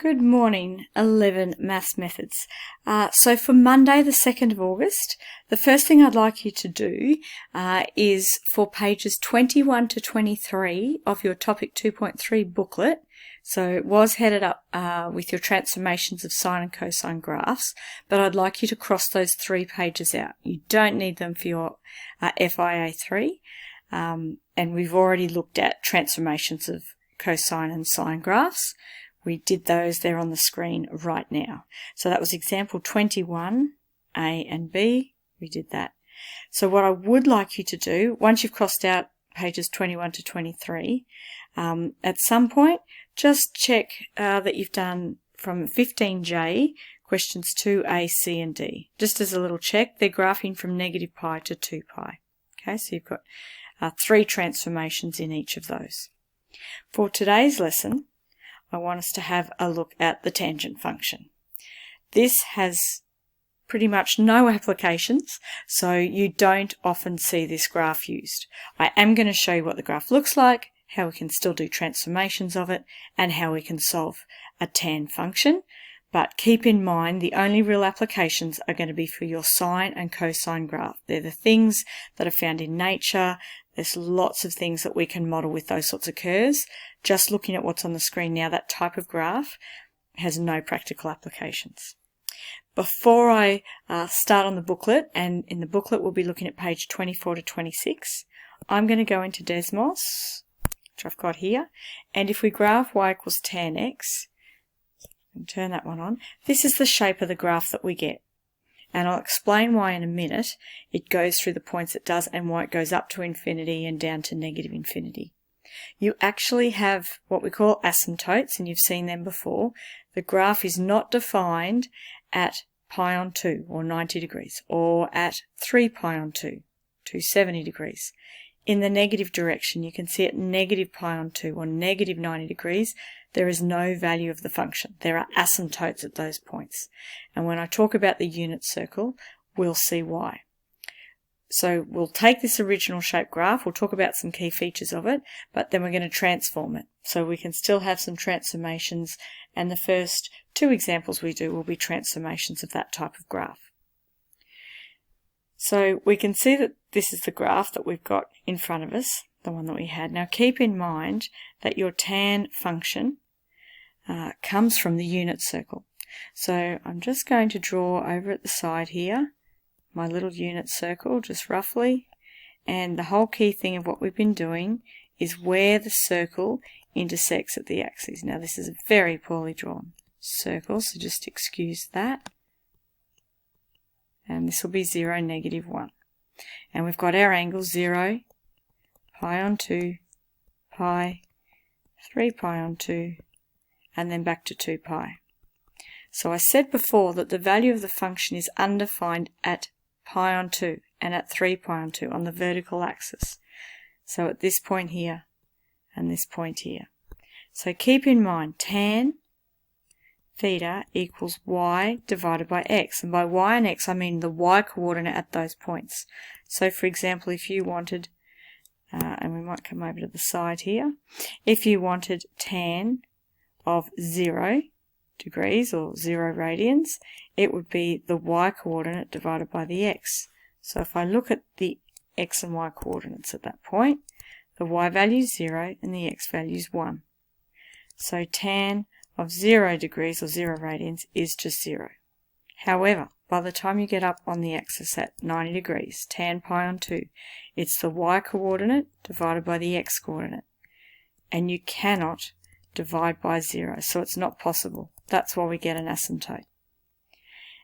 Good morning, 11 Maths Methods. So for Monday the 2nd of August, the first thing I'd like you to do is for pages 21 to 23 of your Topic 2.3 booklet. So it was headed up with your transformations of sine and cosine graphs, but I'd like you to cross those 3 pages out. You don't need them for your FIA3, and we've already looked at transformations of cosine and sine graphs. We did those there on the screen right now. So that was example 21, A and B. We did that. So what I would like you to do, once you've crossed out pages 21 to 23, at some point, just check that you've done from 15J, questions 2A, C and D. Just as a little check, they're graphing from negative pi to 2 pi. Okay, so you've got 3 transformations in each of those. For today's lesson, I want us to have a look at the tangent function. This has pretty much no applications, so you don't often see this graph used. I am going to show you what the graph looks like, how we can still do transformations of it, and how we can solve a tan function. But keep in mind the only real applications are going to be for your sine and cosine graph. They're the things that are found in nature. There's lots of things that we can model with those sorts of curves. Just looking at what's on the screen now, that type of graph has no practical applications. Before I start on the booklet, and in the booklet we'll be looking at page 24 to 26, I'm going to go into Desmos, which I've got here, and if we graph y equals tan x, and turn that one on, this is the shape of the graph that we get. And I'll explain why in a minute it goes through the points it does and why it goes up to infinity and down to negative infinity. You actually have what we call asymptotes, and you've seen them before. The graph is not defined at pi on 2, or 90 degrees, or at 3 pi on 2, 270 degrees. In the negative direction, you can see at negative pi on 2, or negative 90 degrees, there is no value of the function. There are asymptotes at those points. And when I talk about the unit circle, we'll see why. So we'll take this original shape graph, we'll talk about some key features of it, but then we're going to transform it. So we can still have some transformations, and the first 2 examples we do will be transformations of that type of graph. So we can see that this is the graph that we've got in front of us, the one that we had. Now keep in mind that your tan function comes from the unit circle. So I'm just going to draw over at the side here my little unit circle, just roughly, and the whole key thing of what we've been doing is where the circle intersects at the axis. Now this is a very poorly drawn circle, so just excuse that. And this will be 0, negative 1. And we've got our angles 0, pi on 2, pi, 3 pi on 2, and then back to 2 pi. So I said before that the value of the function is undefined at pi on 2 and at 3 pi on 2 on the vertical axis. So at this point here and this point here. So keep in mind tan theta equals y divided by x. And by y and x I mean the y coordinate at those points. So for example, if you wanted, and we might come over to the side here, if you wanted tan of 0 degrees or 0 radians, it would be the y coordinate divided by the x. So if I look at the x and y coordinates at that point, the y value is 0 and the x value is 1. So tan of 0 degrees or 0 radians is just 0. However, by the time you get up on the axis at 90 degrees, tan pi on 2, it's the y coordinate divided by the x coordinate. And you cannot divide by 0, so it's not possible. That's why we get an asymptote.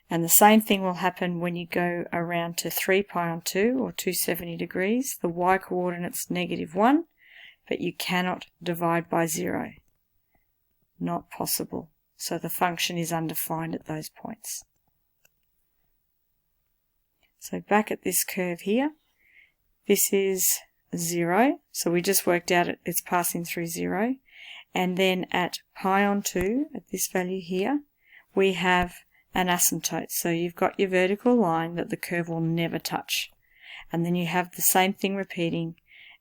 And the same thing will happen when you go around to 3 pi on 2 or 270 degrees. The y coordinate's negative 1, but you cannot divide by 0. Not possible. So the function is undefined at those points. So back at this curve here, this is 0, so we just worked out it's passing through 0. And then at pi on 2, at this value here, we have an asymptote. So you've got your vertical line that the curve will never touch. And then you have the same thing repeating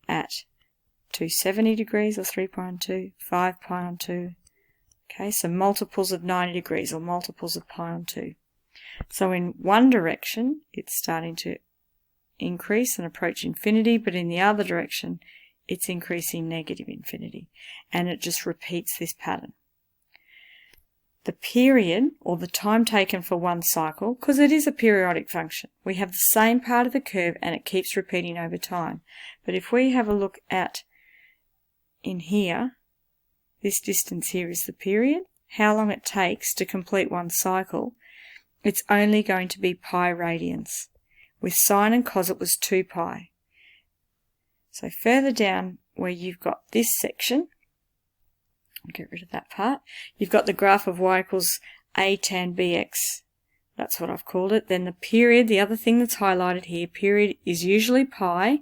at 270 degrees or 3 pi on 2, 5 pi on 2, Okay, so multiples of 90 degrees or multiples of pi on 2. So in one direction, it's starting to increase and approach infinity, but in the other direction, it's increasing negative infinity. And it just repeats this pattern. The period, or the time taken for one cycle, because it is a periodic function, we have the same part of the curve and it keeps repeating over time. But if we have a look at in here, this distance here is the period, how long it takes to complete one cycle, it's only going to be pi radians. With sine and cos it was 2 pi. So further down where you've got this section, I'll get rid of that part, you've got the graph of y equals a tan bx. That's what I've called it. Then the period, the other thing that's highlighted here, period is usually pi,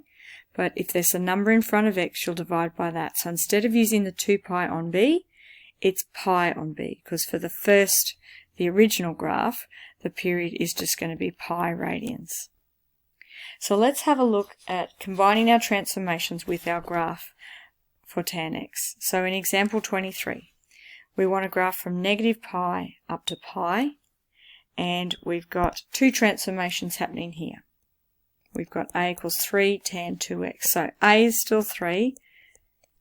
but if there's a number in front of x, you'll divide by that. So instead of using the 2 pi on b, it's pi on b, because for the original graph, the period is just going to be pi radians. So let's have a look at combining our transformations with our graph for tan x. So in example 23, we want a graph from negative pi up to pi, and we've got two transformations happening here. We've got a equals 3 tan 2x. So a is still 3,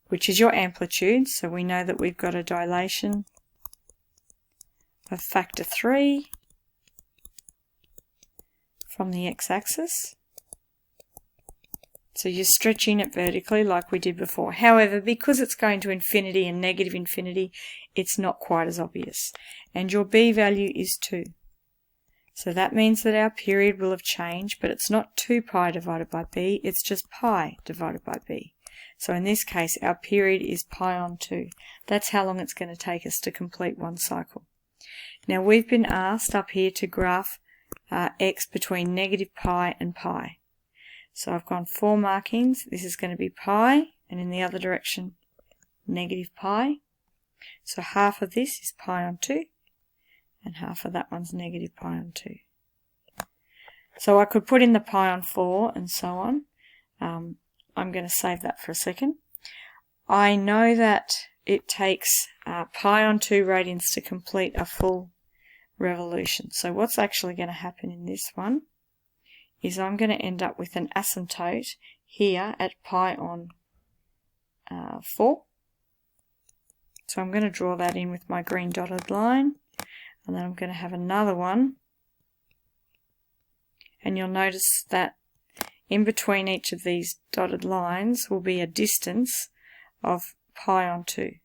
which is your amplitude, so we know that we've got a dilation of factor 3 from the x-axis. So you're stretching it vertically like we did before. However, because it's going to infinity and negative infinity, it's not quite as obvious. And your b value is 2. So that means that our period will have changed, but it's not 2 pi divided by b, it's just pi divided by b. So in this case, our period is pi on 2. That's how long it's going to take us to complete one cycle. Now we've been asked up here to graph x between negative pi and pi. So I've gone 4 markings. This is going to be pi, and in the other direction, negative pi. So half of this is pi on 2, and half of that one's negative pi on 2. So I could put in the pi on 4 and so on. I'm going to save that for a second. I know that it takes pi on 2 radians to complete a full revolution. So what's actually going to happen in this one is I'm going to end up with an asymptote here at pi on 4. So I'm going to draw that in with my green dotted line, and then I'm going to have another one, and you'll notice that in between each of these dotted lines will be a distance of pi on 2,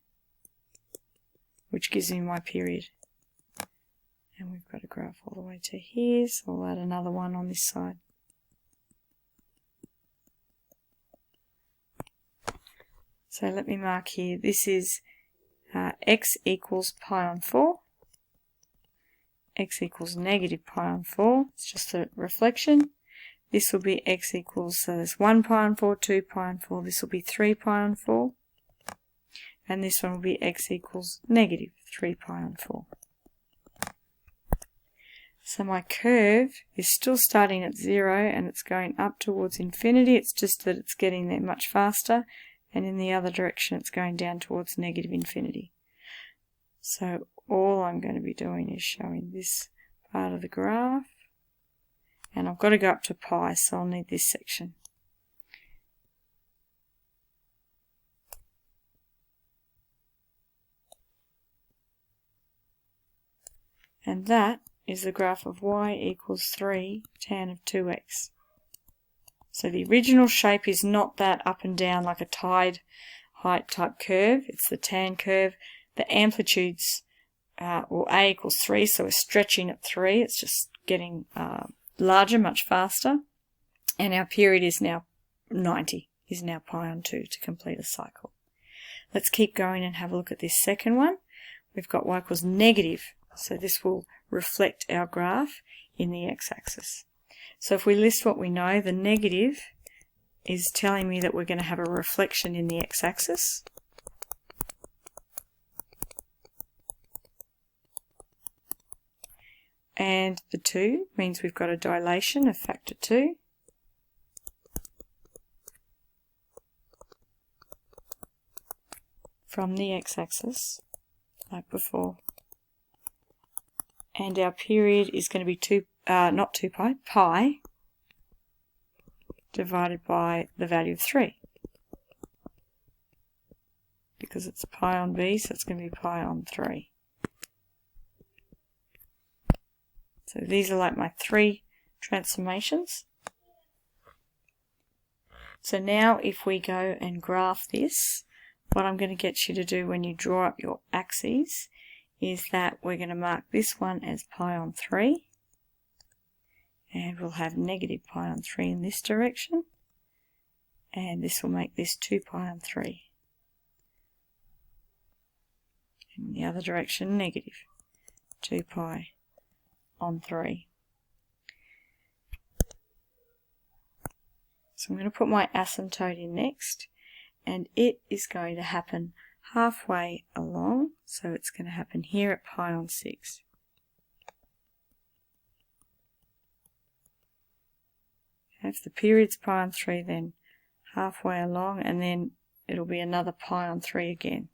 which gives me my period. And we've got a graph all the way to here, so I'll add another one on this side. So let me mark here, this is x equals pi on 4, x equals negative pi on 4, it's just a reflection. This will be x equals, so there's 1 pi on 4, 2 pi on 4, this will be 3 pi on 4, and this one will be x equals negative 3 pi on 4. So my curve is still starting at 0 and it's going up towards infinity, it's just that it's getting there much faster, and in the other direction it's going down towards negative infinity. So all I'm going to be doing is showing this part of the graph, and I've got to go up to pi, so I'll need this section. And that is the graph of y equals 3 tan of 2x. So the original shape is not that up and down like a tide height type curve, it's the tan curve. The amplitudes, a equals 3, so we're stretching at 3, it's just getting larger, much faster. And our period is now 90, is now pi on 2 to complete a cycle. Let's keep going and have a look at this second one. We've got y equals negative, so this will reflect our graph in the x-axis. So if we list what we know, the negative is telling me that we're going to have a reflection in the x-axis. And the 2 means we've got a dilation of factor 2. From the x-axis. like before. And our period is going to be not 2 pi, pi divided by the value of 3. Because it's pi on b, so it's going to be pi on 3. So these are like my 3 transformations. So now if we go and graph this, what I'm going to get you to do when you draw up your axes is that we're going to mark this one as pi on 3, and we'll have negative pi on 3 in this direction, and this will make this 2 pi on 3. In the other direction, negative 2 pi on 3. So I'm going to put my asymptote in next, and it is going to happen halfway along, so it's going to happen here at pi on 6. If the period's pi on 3, then halfway along, and then it'll be another pi on 3 again.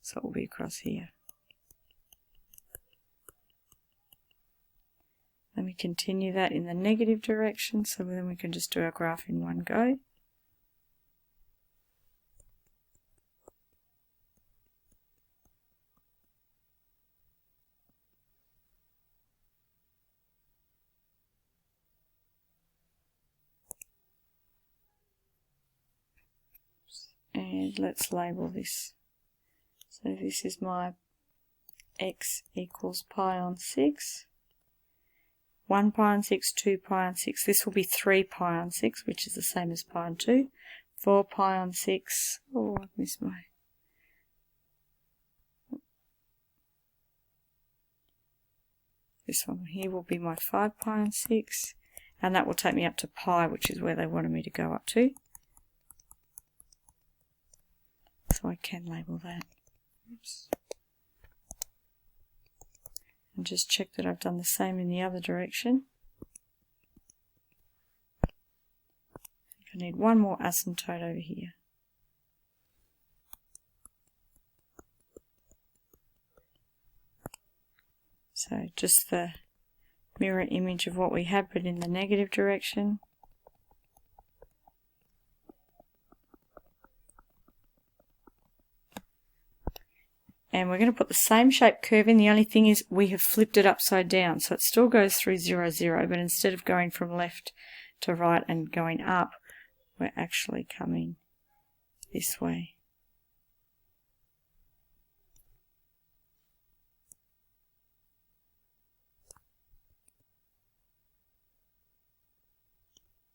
So it will be across here. Let me continue that in the negative direction, so then we can just do our graph in one go. And let's label this. So this is my x equals pi on 6. 1 pi on 6, 2 pi on 6. This will be 3 pi on 6, which is the same as pi on 2. 4 pi on 6. Oh, I've missed my... This one here will be my 5 pi on 6. And that will take me up to pi, which is where they wanted me to go up to. So I can label that. Oops. And just check that I've done the same in the other direction. I need one more asymptote over here. So just the mirror image of what we had, but in the negative direction. And we're going to put the same shape curve in. The only thing is we have flipped it upside down. So it still goes through 0, 0, but instead of going from left to right and going up, we're actually coming this way.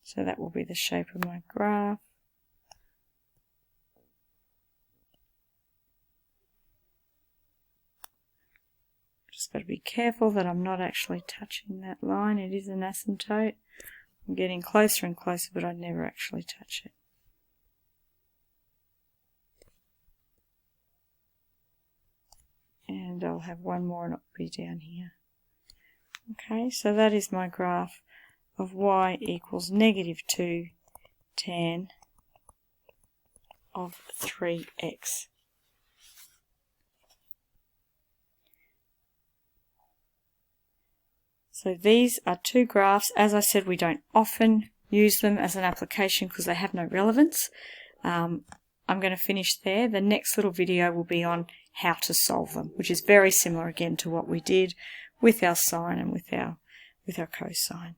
So that will be the shape of my graph. Just got to be careful that I'm not actually touching that line. It is an asymptote. I'm getting closer and closer, but I'd never actually touch it. And I'll have one more and it'll be down here. Okay, so that is my graph of y equals negative 2 tan of 3x. So these are two graphs. As I said, we don't often use them as an application because they have no relevance. I'm going to finish there. The next little video will be on how to solve them, which is very similar again to what we did with our sine and with our cosine.